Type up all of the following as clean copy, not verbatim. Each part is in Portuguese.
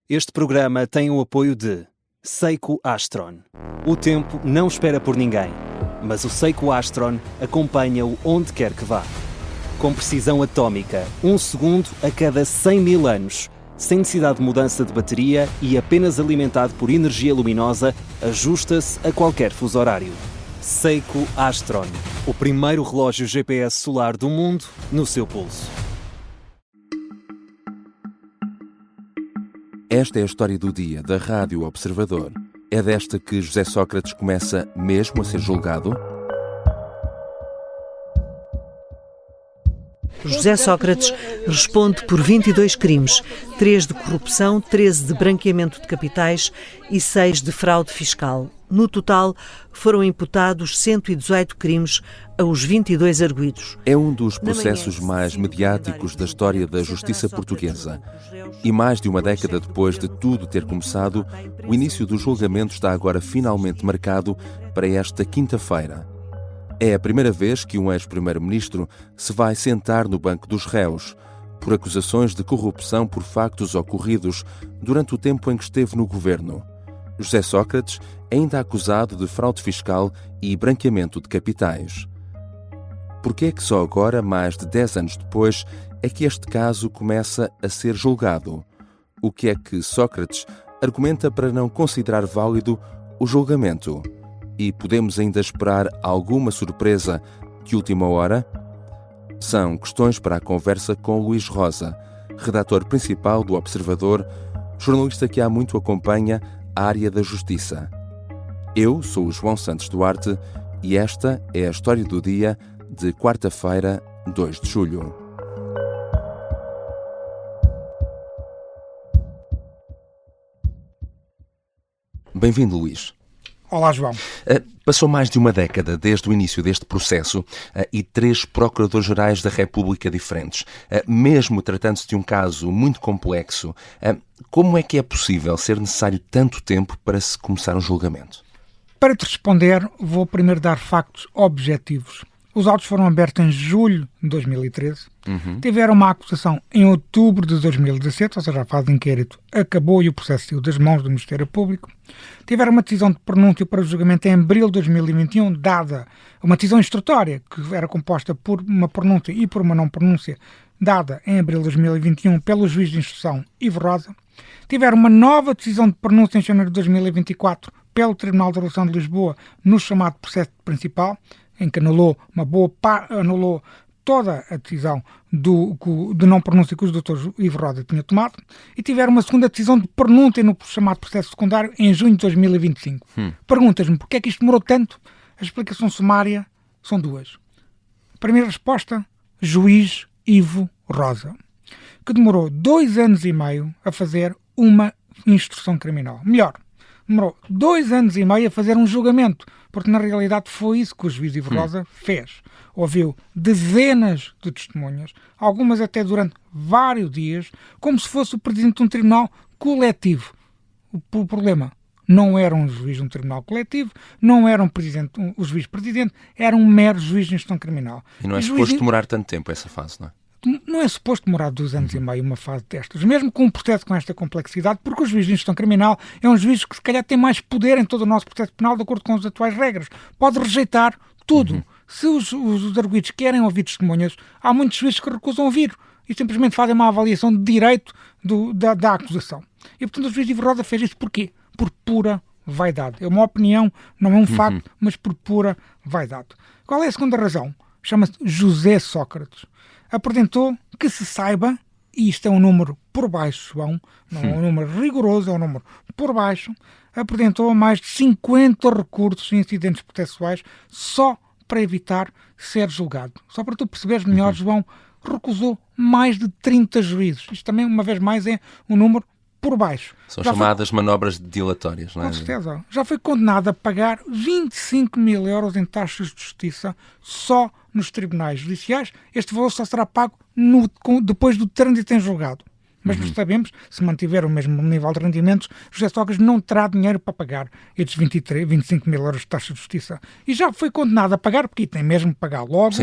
Este programa tem o apoio de Seiko Astron. O tempo não espera por ninguém, mas o Seiko Astron acompanha-o onde quer que vá. Com precisão atómica, 1 segundo a cada 100 mil anos, sem necessidade de mudança de bateria e apenas alimentado por energia luminosa, ajusta-se a qualquer fuso horário. Seiko Astron, o primeiro relógio GPS solar do mundo no seu pulso. Esta é a história do dia da Rádio Observador. É desta que José Sócrates começa mesmo a ser julgado? José Sócrates responde por 22 crimes, 3 de corrupção, 13 de branqueamento de capitais e 6 de fraude fiscal. No total, foram imputados 118 crimes aos 22 arguidos. É um dos processos mais mediáticos da história da justiça portuguesa. E mais de uma década depois de tudo ter começado, o início do julgamento está agora finalmente marcado para esta quinta-feira. É a primeira vez que um ex-primeiro-ministro se vai sentar no banco dos réus por acusações de corrupção por factos ocorridos durante o tempo em que esteve no governo. José Sócrates é ainda acusado de fraude fiscal e branqueamento de capitais. Por que é que só agora, mais de 10 anos depois, é que este caso começa a ser julgado? O que é que Sócrates argumenta para não considerar válido o julgamento? E podemos ainda esperar alguma surpresa de última hora? São questões para a conversa com Luís Rosa, redator principal do Observador, jornalista que há muito acompanha a área da justiça. Eu sou o João Santos Duarte e esta é a história do dia de quarta-feira, 2 de julho. Bem-vindo, Luís. Olá, João. Passou mais de uma década desde o início deste processo e 3 procuradores-gerais da República diferentes. Mesmo tratando-se de um caso muito complexo, como é que é possível ser necessário tanto tempo para se começar um julgamento? Para te responder, vou primeiro dar factos objetivos. Os autos foram abertos em julho de 2013. Tiveram uma acusação em outubro de 2017, ou seja, a fase de inquérito acabou e o processo saiu das mãos do Ministério Público. Tiveram uma decisão de pronúncio para o julgamento em abril de 2021, dada uma decisão instrutória, que era composta por uma pronúncia e por uma não pronúncia, dada em abril de 2021 pelo juiz de instrução Ivo Rosa. Tiveram uma nova decisão de pronúncia em janeiro de 2024 pelo Tribunal de Relação de Lisboa no chamado processo principal, em que anulou toda a decisão de não pronúncia que o Dr. Ivo Rosa tinha tomado, e tiveram uma segunda decisão de pronúncia no chamado processo secundário em junho de 2025. Perguntas-me porquê é que isto demorou tanto? A explicação sumária são 2. A primeira resposta, juiz Ivo Rosa, que demorou 2 anos e meio a fazer uma instrução criminal. Melhor, demorou 2 anos e meio a fazer um julgamento, porque na realidade foi isso que o juiz Ivo Rosa fez. Ouviu dezenas de testemunhas, algumas até durante vários dias, como se fosse o presidente de um tribunal coletivo. O problema não era um juiz de um tribunal coletivo, não era o juiz-presidente, era um mero juiz de instrução criminal. E não é suposto demorar tanto tempo essa fase, não é? Não é suposto demorar 2 anos e meio uma fase destas, mesmo com um processo com esta complexidade, porque o juiz de instrução criminal é um juiz que se calhar tem mais poder em todo o nosso processo penal de acordo com as atuais regras. Pode rejeitar tudo. Se os arguidos querem ouvir testemunhas, há muitos juízes que recusam ouvir e simplesmente fazem uma avaliação de direito da acusação. E portanto o juiz Ivo Rosa fez isso porquê? Por pura vaidade. É uma opinião, não é um facto, mas por pura vaidade. Qual é a segunda razão? Chama-se José Sócrates. Apresentou que se saiba, e isto é um número por baixo, João, não é um número rigoroso, é um número por baixo, apresentou mais de 50 recursos em incidentes processuais só para evitar ser julgado. Só para tu perceberes melhor, João, recusou mais de 30 juízes. Isto também, uma vez mais, é um número por baixo. São chamadas manobras dilatórias, não é? Com certeza. Já foi condenado a pagar 25 mil euros em taxas de justiça só nos tribunais judiciais. Este valor só será pago depois do trânsito em julgado. Mas nós sabemos, se mantiver o mesmo nível de rendimentos, José Sócrates não terá dinheiro para pagar estes 25 mil euros de taxa de justiça. E já foi condenado a pagar, porque tem mesmo que pagar logo,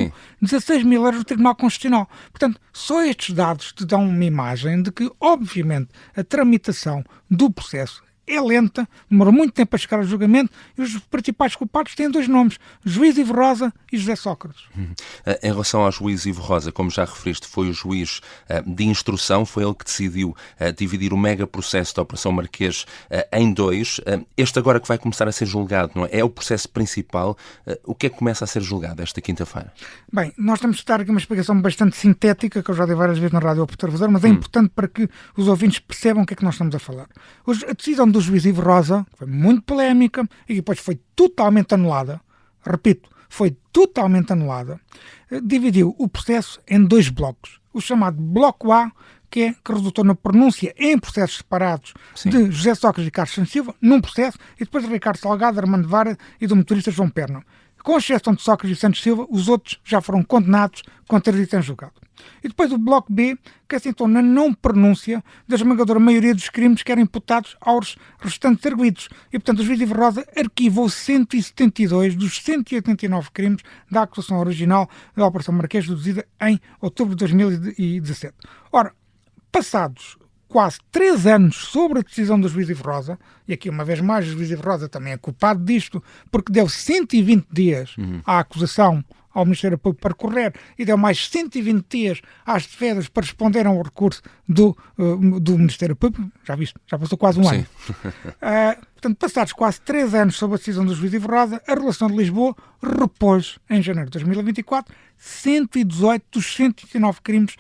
16 mil euros do Tribunal Constitucional. Portanto, só estes dados te dão uma imagem de que, obviamente, a tramitação do processo é lenta, demora muito tempo a chegar ao julgamento e os principais culpados têm 2 nomes, Juiz Ivo Rosa e José Sócrates. Em relação ao juiz Ivo Rosa, como já referiste, foi o juiz de instrução, foi ele que decidiu dividir o mega processo da Operação Marquês em 2. Este agora que vai começar a ser julgado, não é? É o processo principal. O que é que começa a ser julgado esta quinta-feira? Bem, nós temos de dar aqui uma explicação bastante sintética, que eu já dei várias vezes na Rádio Observador, mas é importante para que os ouvintes percebam o que é que nós estamos a falar. A decisão do juiz Ivo Rosa foi muito polémica e depois foi totalmente anulada. Repito, foi totalmente anulada. Dividiu o processo em 2 blocos. O chamado Bloco A, que resultou na pronúncia em processos separados de José Sócrates e Carlos Santos Silva, num processo, e depois de Ricardo Salgado, Armando Vara e do motorista João Perna. Com exceção de Sócrates e Santos Silva, os outros já foram condenados com ter dito em julgado. E depois o Bloco B, que assentou na não pronúncia da esmagadora maioria dos crimes que eram imputados aos restantes arguidos. E, portanto, o juiz Ivo Rosa arquivou 172 dos 189 crimes da acusação original da Operação Marquês, reduzida em outubro de 2017. Ora, passados quase 3 anos sobre a decisão do juiz Ivo Rosa, e aqui uma vez mais o juiz Ivo Rosa também é culpado disto, porque deu 120 dias à acusação ao Ministério Público para correr e deu mais 120 dias às defesas para responderem ao recurso do Ministério Público. Já viste? Já passou quase um ano. Portanto, passados quase 3 anos sob a decisão do juiz Ivo Rosa, a Relação de Lisboa repôs, em janeiro de 2024, 118 dos 189 crimes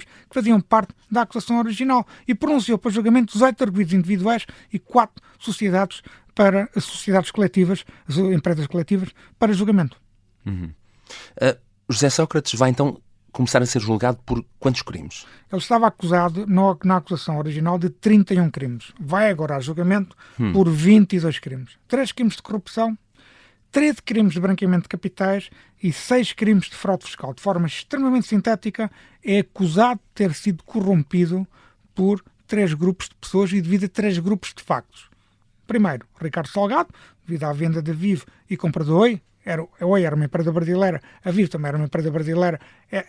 que faziam parte da acusação original e pronunciou para julgamento 18 arguidos individuais e 4 sociedades coletivas, empresas coletivas, para julgamento. José Sócrates vai então começar a ser julgado por quantos crimes? Ele estava acusado, na acusação original, de 31 crimes. Vai agora a julgamento por 22 crimes. 3 crimes de corrupção, 13 crimes de branqueamento de capitais e 6 crimes de fraude fiscal. De forma extremamente sintética, é acusado de ter sido corrompido por 3 grupos de pessoas e devido a 3 grupos de factos. Primeiro, Ricardo Salgado, devido à venda da Vivo e compra do Oi. A Oi era uma empresa brasileira, a Vivo também era uma empresa brasileira.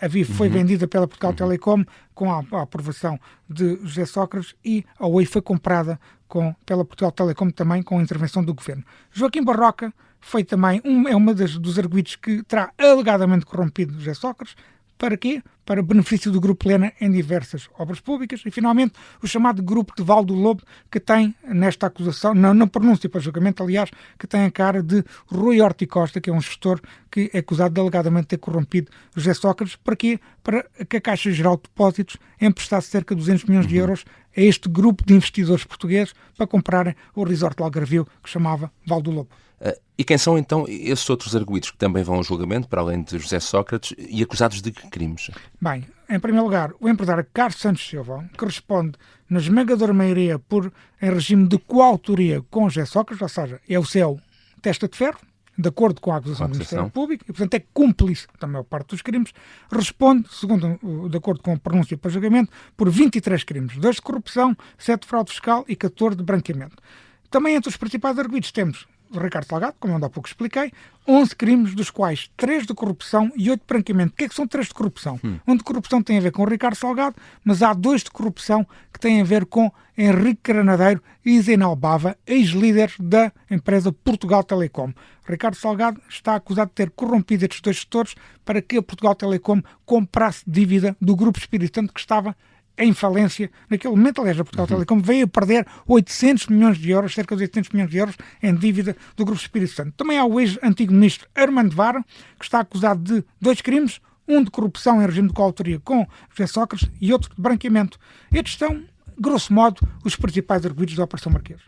A Vivo foi vendida pela Portugal Telecom com a aprovação de José Sócrates e a Oi foi comprada pela Portugal Telecom também com a intervenção do governo. Joaquim Barroca foi também uma dos arguidos que terá alegadamente corrompido José Sócrates. Para quê? Para benefício do Grupo Lena em diversas obras públicas. E, finalmente, o chamado Grupo de Val do Lobo, que tem nesta acusação, na pronúncia para julgamento, aliás, que tem a cara de Rui Horticosta, que é um gestor que é acusado de alegadamente ter corrompido José Sócrates. Para quê? Para que a Caixa Geral de Depósitos emprestasse cerca de 200 milhões de euros a este grupo de investidores portugueses para comprarem o resort de Algarvio, que chamava Val do Lobo. E quem são então esses outros arguidos que também vão ao julgamento, para além de José Sócrates, e acusados de que crimes? Bem, em primeiro lugar, o empresário Carlos Santos Silva, que responde na esmagadora maioria em regime de coautoria com José Sócrates, ou seja, é o seu testa de ferro, de acordo com a acusação do Ministério Público, e portanto é cúmplice da maior parte dos crimes, responde, de acordo com a pronúncia para julgamento, por 23 crimes, 2 de corrupção, 7 de fraude fiscal e 14 de branqueamento. Também entre os principais arguidos temos Ricardo Salgado, como eu há pouco expliquei, 11 crimes, dos quais 3 de corrupção e 8 de branqueamento. O que é que são 3 de corrupção? Um de corrupção tem a ver com o Ricardo Salgado, mas há 2 de corrupção que têm a ver com Henrique Granadeiro e Zenal Bava, ex-líderes da empresa Portugal Telecom. Ricardo Salgado está acusado de ter corrompido estes 2 gestores para que a Portugal Telecom comprasse dívida do Grupo Espírito Santo, que estava em falência naquele momento. Aliás, a Portugal Telecom veio a perder 800 milhões de euros, cerca de 800 milhões de euros em dívida do Grupo Espírito Santo. Também há o ex-antigo ministro Armando Vara, que está acusado de 2 crimes, um de corrupção em regime de coautoria com José Sócrates e outro de branqueamento. Estes são, grosso modo, os principais arguidos da Operação Marquês.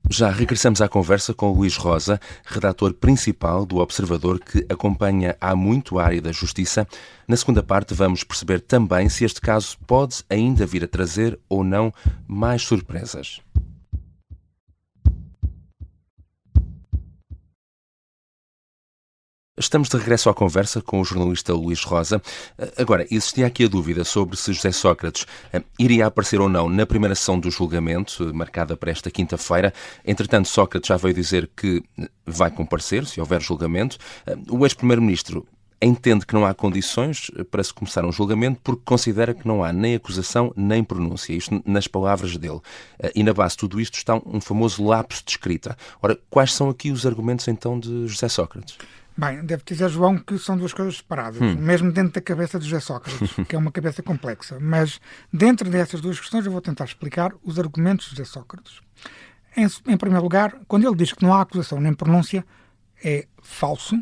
Já regressamos à conversa com Luís Rosa, redator principal do Observador, que acompanha há muito a área da justiça. Na segunda parte vamos perceber também se este caso pode ainda vir a trazer ou não mais surpresas. Estamos de regresso à conversa com o jornalista Luís Rosa. Agora, existia aqui a dúvida sobre se José Sócrates iria aparecer ou não na primeira sessão do julgamento, marcada para esta quinta-feira. Entretanto, Sócrates já veio dizer que vai comparecer, se houver julgamento. O ex-primeiro-ministro entende que não há condições para se começar um julgamento porque considera que não há nem acusação nem pronúncia. Isto nas palavras dele. E na base de tudo isto está um famoso lapso de escrita. Ora, quais são aqui os argumentos então de José Sócrates? Bem, deve dizer, João, que são duas coisas separadas, mesmo dentro da cabeça de José Sócrates, que é uma cabeça complexa. Mas dentro dessas duas questões eu vou tentar explicar os argumentos de José Sócrates. Em primeiro lugar, quando ele diz que não há acusação nem pronúncia, é falso,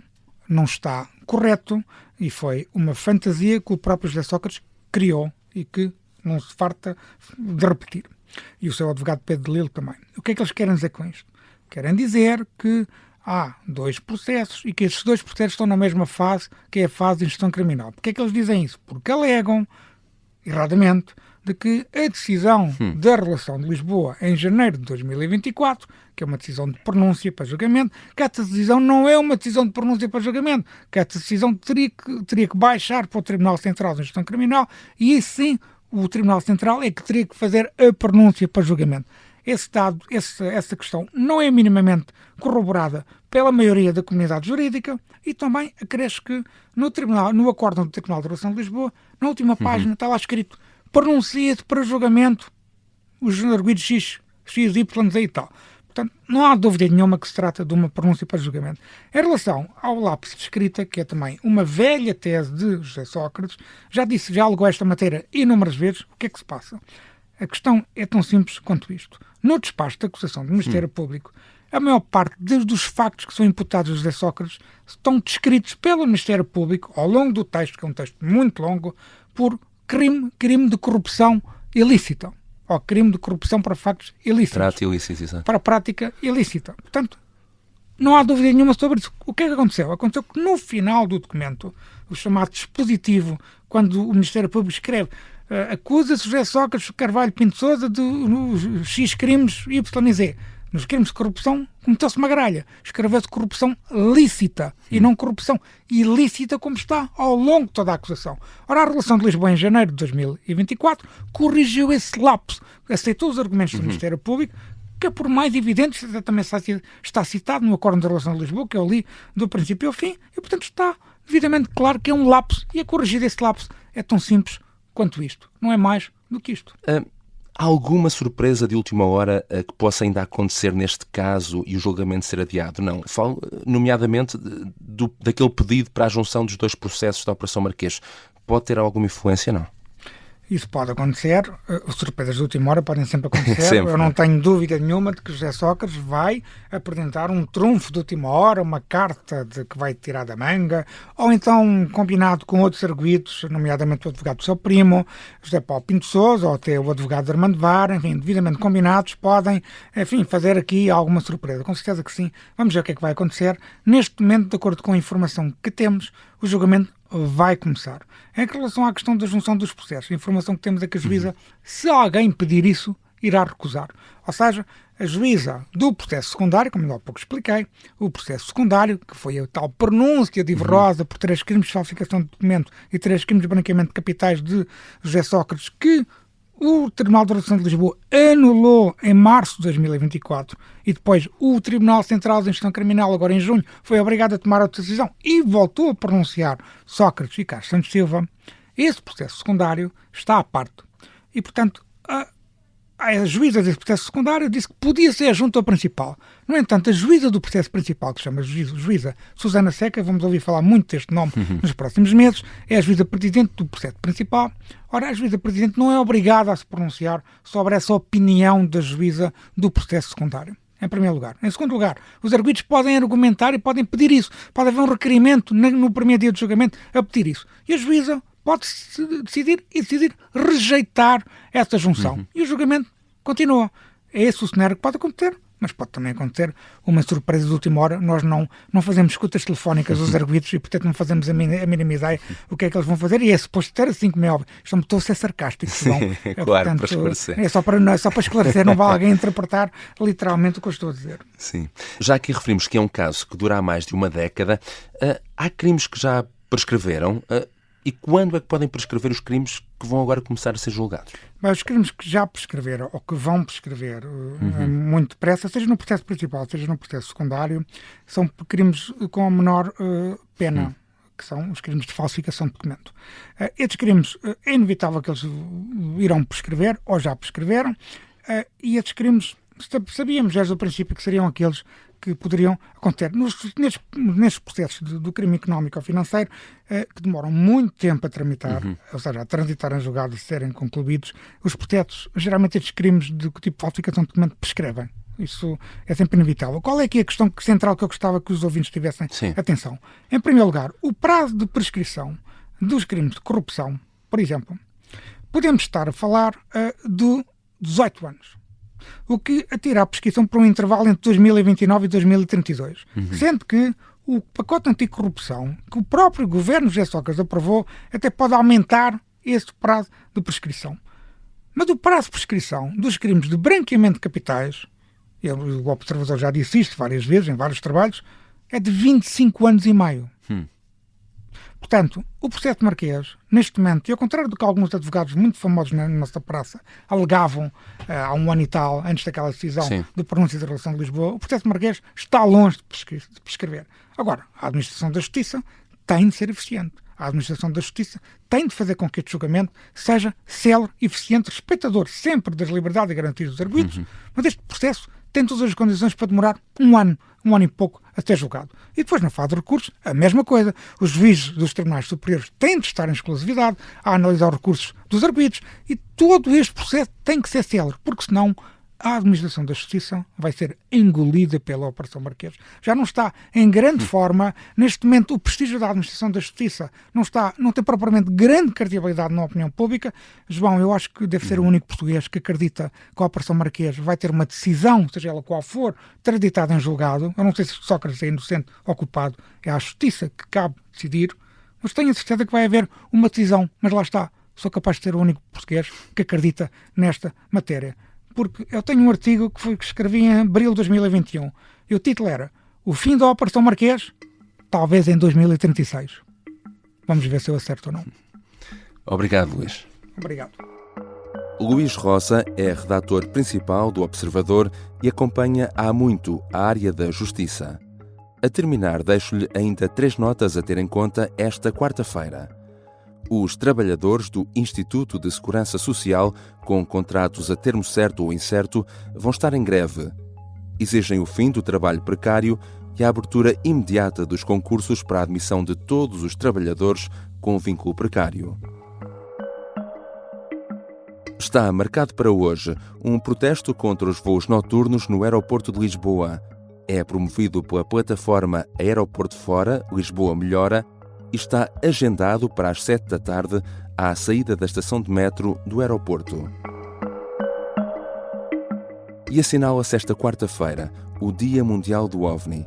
não está correto e foi uma fantasia que o próprio José Sócrates criou e que não se farta de repetir. E o seu advogado Pedro de Lille também. O que é que eles querem dizer com isto? Querem dizer que há dois processos e que esses dois processos estão na mesma fase, que é a fase de instrução criminal. Porquê é que eles dizem isso? Porque alegam, erradamente, de que a decisão da relação de Lisboa em janeiro de 2024, que é uma decisão de pronúncia para julgamento, que essa decisão não é uma decisão de pronúncia para julgamento, que essa decisão teria que baixar para o Tribunal Central de Instrução Criminal e isso sim, o Tribunal Central é que teria que fazer a pronúncia para julgamento. Essa questão não é minimamente corroborada pela maioria da comunidade jurídica e também acresce que no acórdão do Tribunal de Relação de Lisboa, na última página está lá escrito pronuncia-se para julgamento os arguidos X, Y, Z e tal. Portanto, não há dúvida nenhuma que se trata de uma pronúncia para julgamento. Em relação ao lapso de escrita, que é também uma velha tese de José Sócrates, já alegou esta matéria inúmeras vezes, o que é que se passa? A questão é tão simples quanto isto. No despacho de acusação do Ministério Público, a maior parte dos factos que são imputados a José Sócrates estão descritos pelo Ministério Público, ao longo do texto, que é um texto muito longo, por crime de corrupção ilícita. Ou crime de corrupção para factos ilícitos. Trata ilícito, exato. Para prática ilícita. Portanto, não há dúvida nenhuma sobre isso. O que é que aconteceu? Aconteceu que no final do documento, o chamado dispositivo, quando o Ministério Público escreve acusa-se José Sócrates Carvalho Pinto Sousa de X crimes Y e Z. Nos crimes de corrupção cometeu-se uma gralha. Escreveu-se corrupção lícita e não corrupção ilícita como está ao longo de toda a acusação. Ora, a relação de Lisboa em janeiro de 2024 corrigiu esse lapso, aceitou os argumentos do Ministério Público, que é por mais evidente, também está citado no Acórdão de Relação de Lisboa, que eu li do princípio ao fim, e portanto está devidamente claro que é um lapso, e a corrigir esse lapso é tão simples quanto isto. Não é mais do que isto. Há alguma surpresa de última hora que possa ainda acontecer neste caso e o julgamento ser adiado? Não. Falo, nomeadamente, daquele pedido para a junção dos dois processos da Operação Marquês. Pode ter alguma influência, não? Isso pode acontecer, surpresas de última hora podem sempre acontecer. Sempre. Eu não tenho dúvida nenhuma de que José Sócrates vai apresentar um trunfo de última hora, uma carta que vai tirar da manga, ou então combinado com outros arguidos, nomeadamente o advogado do seu primo, José Paulo Pinto Sousa, ou até o advogado de Armando Vara, enfim, devidamente combinados, podem, enfim, fazer aqui alguma surpresa. Com certeza que sim. Vamos ver o que é que vai acontecer. Neste momento, de acordo com a informação que temos, o julgamento vai começar. Em relação à questão da junção dos processos, a informação que temos é que a juíza, se alguém pedir isso, irá recusar. Ou seja, a juíza do processo secundário, como eu há pouco expliquei, o processo secundário, que foi a tal pronúncia diverrosa por 3 crimes de falsificação de documento e 3 crimes de branqueamento de capitais de José Sócrates, que o Tribunal de Relação de Lisboa anulou em março de 2024 e depois o Tribunal Central de Instrução Criminal, agora em junho, foi obrigado a tomar outra decisão e voltou a pronunciar Sócrates e Carlos Santos Silva. Esse processo secundário está à parte. E, portanto, a juíza desse processo secundário disse que podia ser a junta principal. No entanto, a juíza do processo principal, que se chama juíza Susana Seca, vamos ouvir falar muito deste nome nos próximos meses, é a juíza presidente do processo principal. Ora, a juíza presidente não é obrigada a se pronunciar sobre essa opinião da juíza do processo secundário, em primeiro lugar. Em segundo lugar, os arguidos podem argumentar e podem pedir isso. Pode haver um requerimento no primeiro dia de julgamento a pedir isso. E a juíza pode decidir rejeitar essa junção. E o julgamento continua. É esse o cenário que pode acontecer, mas pode também acontecer uma surpresa de última hora. Nós não fazemos escutas telefónicas dos arguidos e, portanto, não fazemos a mínima ideia o que é que eles vão fazer, e é suposto ter assim como é óbvio. Estou a ser sarcástico, João. Claro, portanto, para esclarecer. É só para esclarecer, não vai alguém interpretar literalmente o que eu estou a dizer. Sim. Já aqui referimos que é um caso que dura há mais de uma década. Há crimes que já prescreveram? E quando é que podem prescrever os crimes que vão agora começar a ser julgados? Bem, os crimes que já prescreveram ou que vão prescrever muito depressa, seja no processo principal, seja no processo secundário, são crimes com a menor pena, que são os crimes de falsificação de documento. Estes crimes é inevitável que eles irão prescrever ou já prescreveram, e estes crimes sabíamos desde o princípio que seriam aqueles que poderiam acontecer nestes processos do crime económico ou financeiro, que demoram muito tempo a tramitar, ou seja, a transitar em julgado e serem concluídos. Os processos, geralmente estes crimes de tipo de falsificação de documento prescrevem. Isso é sempre inevitável. Qual é aqui a questão central que eu gostava que os ouvintes tivessem atenção? Em primeiro lugar, o prazo de prescrição dos crimes de corrupção, por exemplo, podemos estar a falar de 18 anos. O que atira a prescrição para um intervalo entre 2029 e 2032. Sendo que o pacote anticorrupção, que o próprio governo José Sócrates aprovou, até pode aumentar esse prazo de prescrição. Mas o prazo de prescrição dos crimes de branqueamento de capitais, o observador já disse isto várias vezes, em vários trabalhos, é de 25 anos e meio. Portanto, o processo de Marquês, neste momento, e ao contrário do que alguns advogados muito famosos na nossa praça alegavam há um ano e tal, antes daquela decisão de pronúncia da relação de Lisboa, o processo de Marquês está longe de prescrever. Agora, a Administração da Justiça tem de ser eficiente. A Administração da Justiça tem de fazer com que este julgamento seja célere, eficiente, respeitador sempre das liberdades e garantias dos arguidos, mas este processo tem todas as condições para demorar um ano e pouco até julgado. E depois, na fase de recursos, a mesma coisa. Os juízes dos tribunais superiores têm de estar em exclusividade a analisar os recursos dos arguidos, e todo este processo tem que ser célere, porque senão a Administração da Justiça vai ser engolida pela Operação Marquês. Já não está em grande forma. Neste momento, o prestígio da Administração da Justiça não tem propriamente grande credibilidade na opinião pública. João, eu acho que deve ser o único português que acredita que a Operação Marquês vai ter uma decisão, seja ela qual for, transitada em julgado. Eu não sei se Sócrates é inocente ou culpado. É à Justiça que cabe decidir. Mas tenho a certeza que vai haver uma decisão. Mas lá está. Sou capaz de ser o único português que acredita nesta matéria. Porque eu tenho um artigo que escrevi em abril de 2021 e o título era O fim da Operação Marquês, talvez em 2036. Vamos ver se eu acerto ou não. Obrigado, Luís. Obrigado. Luís Rosa é redator principal do Observador e acompanha há muito a área da justiça. A terminar, deixo-lhe ainda 3 notas a ter em conta esta quarta-feira. Os trabalhadores do Instituto de Segurança Social, com contratos a termo certo ou incerto, vão estar em greve. Exigem o fim do trabalho precário e a abertura imediata dos concursos para a admissão de todos os trabalhadores com vínculo precário. Está marcado para hoje um protesto contra os voos noturnos no aeroporto de Lisboa. É promovido pela plataforma Aeroporto Fora, Lisboa Melhora, e está agendado para as 7 da tarde à saída da estação de metro do aeroporto. E assinala-se esta quarta-feira o Dia Mundial do OVNI.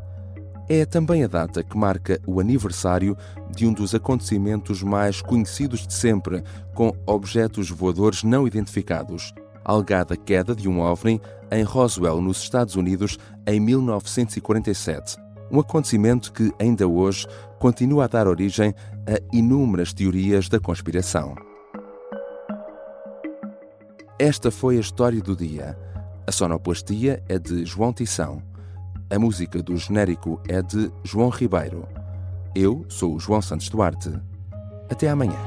É também a data que marca o aniversário de um dos acontecimentos mais conhecidos de sempre, com objetos voadores não identificados, a alegada queda de um OVNI em Roswell, nos Estados Unidos, em 1947. Um acontecimento que, ainda hoje, continua a dar origem a inúmeras teorias da conspiração. Esta foi a história do dia. A sonoplastia é de João Tição. A música do genérico é de João Ribeiro. Eu sou o João Santos Duarte. Até amanhã.